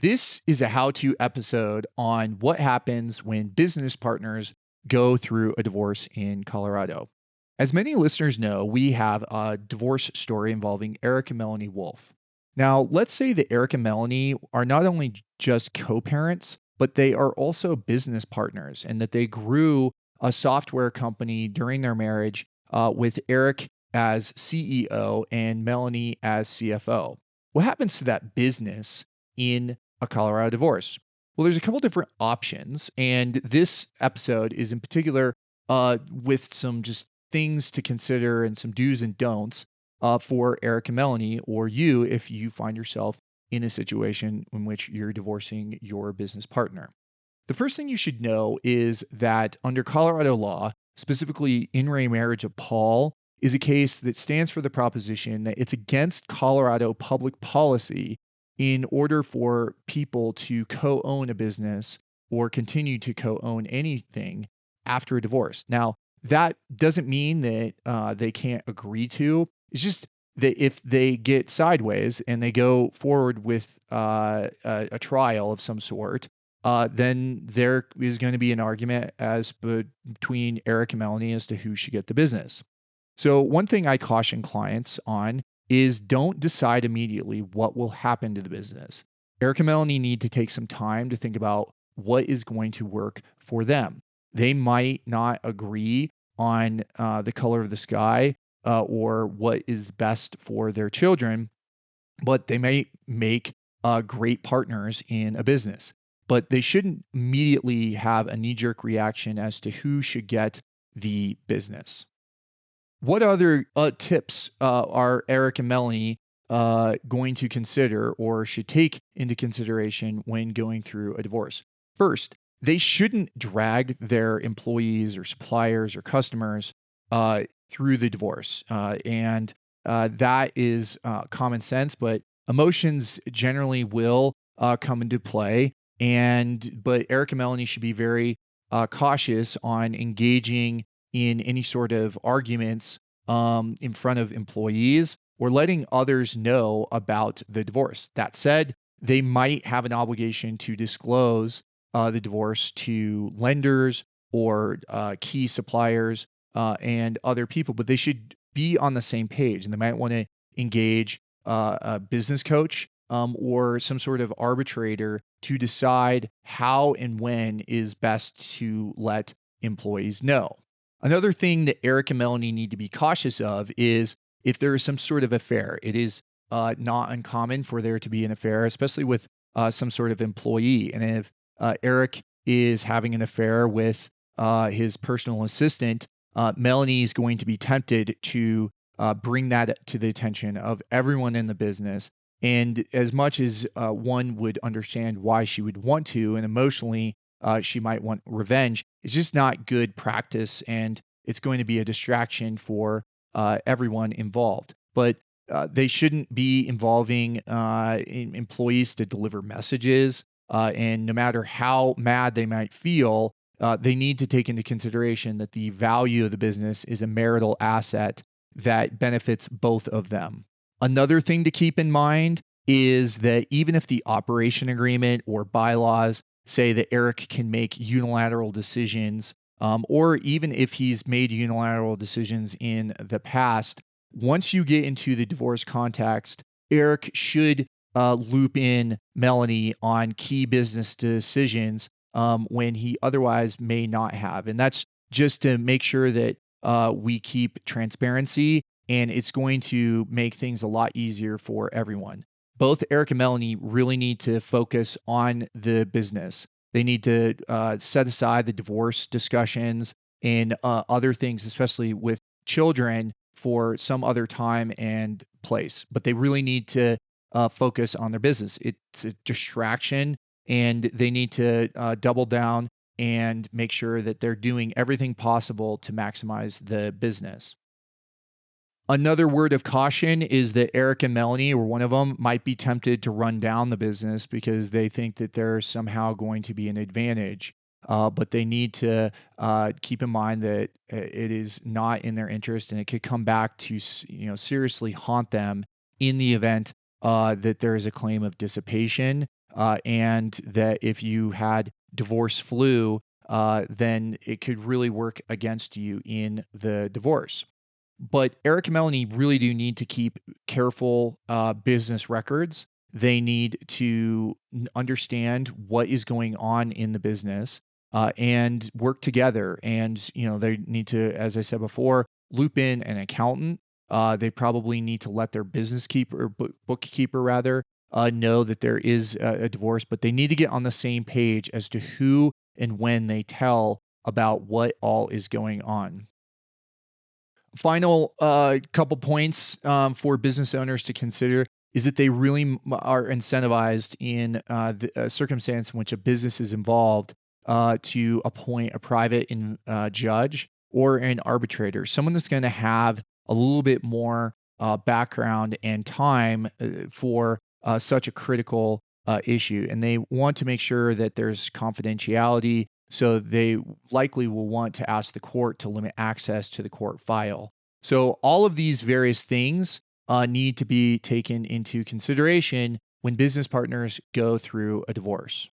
This is a how-to episode on what happens when business partners go through a divorce in Colorado. As many listeners know, we have a divorce story involving Eric and Melanie Wolf. Now, let's say that Eric and Melanie are not only just co-parents, but they are also business partners and that they grew a software company during their marriage with Eric as CEO and Melanie as CFO. What happens to that business in a Colorado divorce? Well, there's a couple different options, and this episode is in particular with some just things to consider and some do's and don'ts for Eric and Melanie, or you if you find yourself in a situation in which you're divorcing your business partner. The first thing you should know is that under Colorado law, specifically in re marriage of Paul, is a case that stands for the proposition that it's against Colorado public policy in order for people to co own a business or continue to co own anything after a divorce. Now, that doesn't mean that they can't agree to. It's just that if they get sideways and they go forward with a trial of some sort, then there is going to be an argument between Eric and Melanie as to who should get the business. So one thing I caution clients on is don't decide immediately what will happen to the business. Eric and Melanie need to take some time to think about what is going to work for them. They might not agree on the color of the sky or what is best for their children, but they may make great partners in a business. But they shouldn't immediately have a knee jerk reaction as to who should get the business. What other tips are Eric and Melanie going to consider or should take into consideration when going through a divorce? First, they shouldn't drag their employees or suppliers or customers through the divorce. And that is common sense, but emotions generally will come into play. But Eric and Melanie should be very cautious on engaging in any sort of arguments in front of employees or letting others know about the divorce. That said, they might have an obligation to disclose the divorce to lenders or key suppliers and other people, but they should be on the same page and they might want to engage a business coach or some sort of arbitrator to decide how and when is best to let employees know. Another thing that Eric and Melanie need to be cautious of is if there is some sort of affair. It is not uncommon for there to be an affair, especially with some sort of employee. And if Eric is having an affair with his personal assistant, Melanie is going to be tempted to bring that to the attention of everyone in the business. And as much as one would understand why she would want to, and emotionally she might want revenge, it's just not good practice, and it's going to be a distraction for everyone involved. But they shouldn't be involving employees to deliver messages. And no matter how mad they might feel, they need to take into consideration that the value of the business is a marital asset that benefits both of them. Another thing to keep in mind is that even if the operation agreement or bylaws say that Eric can make unilateral decisions, or even if he's made unilateral decisions in the past, once you get into the divorce context, Eric should loop in Melanie on key business decisions when he otherwise may not have. And that's just to make sure that we keep transparency, and it's going to make things a lot easier for everyone. Both Eric and Melanie really need to focus on the business. They need to set aside the divorce discussions and other things, especially with children, for some other time and place. But they really need to focus on their business. It's a distraction, and they need to double down and make sure that they're doing everything possible to maximize the business. Another word of caution is that Eric and Melanie, or one of them, might be tempted to run down the business because they think that there's somehow going to be an advantage. But they need to keep in mind that it is not in their interest, and it could come back to seriously haunt them in the event that there is a claim of dissipation. and that if you had divorce flu, then it could really work against you in the divorce. But Eric and Melanie really do need to keep careful business records. They need to understand what is going on in the business and work together. And they need to, as I said before, loop in an accountant. They probably need to let their business keeper, or bookkeeper rather, know that there is a divorce, but they need to get on the same page as to who and when they tell about what all is going on. Final couple points for business owners to consider is that they really are incentivized in the circumstance in which a business is involved to appoint a private judge or an arbitrator, someone that's going to have a little bit more background and time for such a critical issue. And they want to make sure that there's confidentiality, so they likely will want to ask the court to limit access to the court file. So all of these various things need to be taken into consideration when business partners go through a divorce.